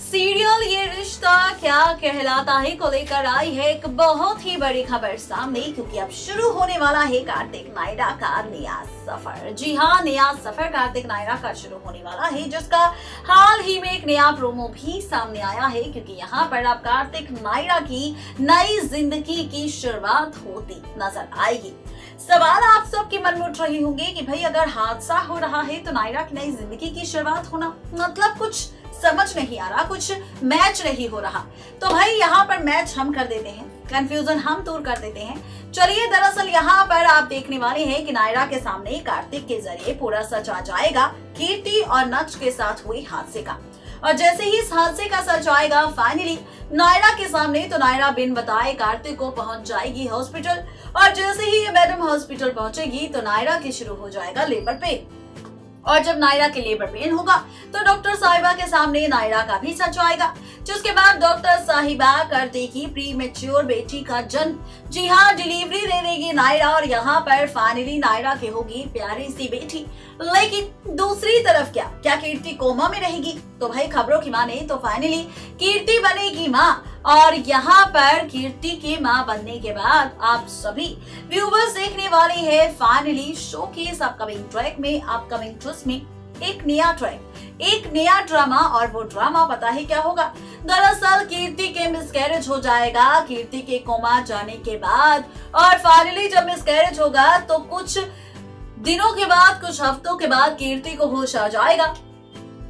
Serial ये रिश्ता क्या कहलाता है को लेकर आई है एक बहुत ही बड़ी खबर सामने, क्योंकि अब शुरू होने वाला है कार्तिक नायरा का नया सफर। जी हाँ, नया सफर कार्तिक नायरा का शुरू होने वाला है, जिसका हाल ही में एक नया प्रोमो भी सामने आया है, क्योंकि यहाँ पर अब कार्तिक नायरा की नई जिंदगी की शुरुआत होती नजर आएगी। सवाल आप सबके मन में उठ रहे होंगे कि भाई अगर हादसा हो रहा है तो नायरा की नई जिंदगी की शुरुआत होना मतलब कुछ समझ नहीं आ रहा, कुछ मैच नहीं हो रहा। तो भाई यहाँ पर मैच हम कर देते हैं, कंफ्यूजन हम दूर कर देते हैं। चलिए, दरअसल यहाँ पर आप देखने वाले हैं कि नायरा के सामने कार्तिक के जरिए पूरा सच आ जाएगा कीर्ति और नक्श के साथ हुए हादसे का। और जैसे ही इस हादसे का सच आएगा फाइनली नायरा के सामने, तो नायरा बिन बताए कार्तिक को पहुंच जाएगी हॉस्पिटल। और जैसे ही ये मैडम हॉस्पिटल पहुंचेगी तो नायरा के शुरू हो जाएगा लेबर पेन। और जब नायरा के लेबर पेन होगा तो डॉक्टर साहिबा के सामने नायरा का भी सच आएगा, जिसके बाद डॉक्टर साहिबा कर देगी प्रीमेच्योर बेटी का जन्म। जी हाँ, डिलीवरी दे देगी नायरा और यहाँ पर फाइनली नायरा की होगी प्यारी सी बेटी। लेकिन दूसरी तरफ क्या कीर्ति कोमा में रहेगी? तो भाई खबरों की माने तो फाइनली कीर्ति बनेगी माँ। और यहाँ पर कीर्ति की माँ बनने के बाद आप सभी व्यूवर्स देखने वाले हैं फाइनली शो के इस अपकमिंग ट्रैक में, अपकमिंग ट्विस्ट में एक नया ट्रैक, एक नया ड्रामा। और वो ड्रामा पता है क्या होगा? दरअसल कीर्ति के मिसकैरेज हो जाएगा कीर्ति के कोमा जाने के बाद। और फाइनली जब मिसकैरेज होगा तो कुछ दिनों के बाद, कुछ हफ्तों के बाद कीर्ति को होश आ जाएगा।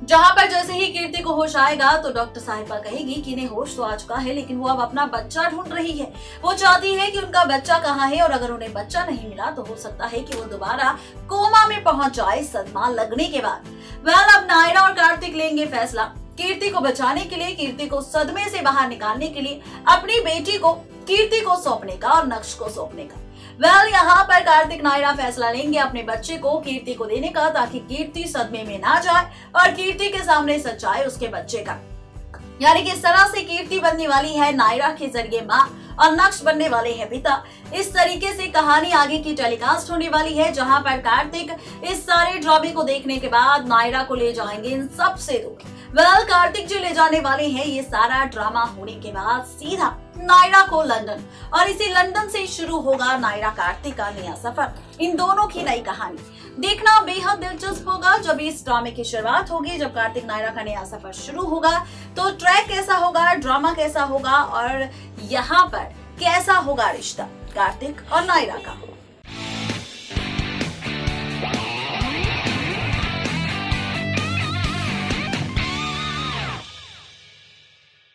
जहां पर जैसे ही कीर्ति को होश आएगा तो डॉक्टर साहिबा कहेगी कि इन्हें होश तो आ चुका है, लेकिन वो अब अपना बच्चा ढूंढ रही है। वो चाहती है कि उनका बच्चा कहाँ है, और अगर उन्हें बच्चा नहीं मिला तो हो सकता है कि वो दोबारा कोमा में पहुंच जाए सदमा लगने के बाद। वेल, अब नायरा और कार्तिक लेंगे फैसला कीर्ति को बचाने के लिए, कीर्ति को सदमे से बाहर निकालने के लिए, अपनी बेटी को कीर्ति को सौंपने का और नक्श को सौंपने का। वेल, यहाँ पर कार्तिक नायरा फैसला लेंगे अपने बच्चे को कीर्ति को देने का, ताकि कीर्ति सदमे में ना जाए और कीर्ति के सामने सच आए उसके बच्चे का। यानी कि इस तरह से कीर्ति बनने वाली है नायरा के जरिए माँ और नक्श बनने वाले हैं पिता। इस तरीके से कहानी आगे की टेलीकास्ट होने वाली है, जहां पर कार्तिक इस सारे ड्रामे को देखने के बाद नायरा को ले जाएंगे इन सब से दूर। वेल, कार्तिक जी ले जाने वाले हैं ये सारा ड्रामा होने के बाद सीधा नायरा को लंदन, और इसी लंदन से शुरू होगा नायरा कार्तिक का नया सफर। इन दोनों की नई कहानी देखना बेहद दिलचस्प होगा जब इस ड्रामे की शुरुआत होगी, जब कार्तिक नायरा का नया सफर शुरू होगा। तो ट्रैक कैसा होगा, ड्रामा कैसा होगा और यहाँ पर कैसा होगा रिश्ता कार्तिक और नायरा का।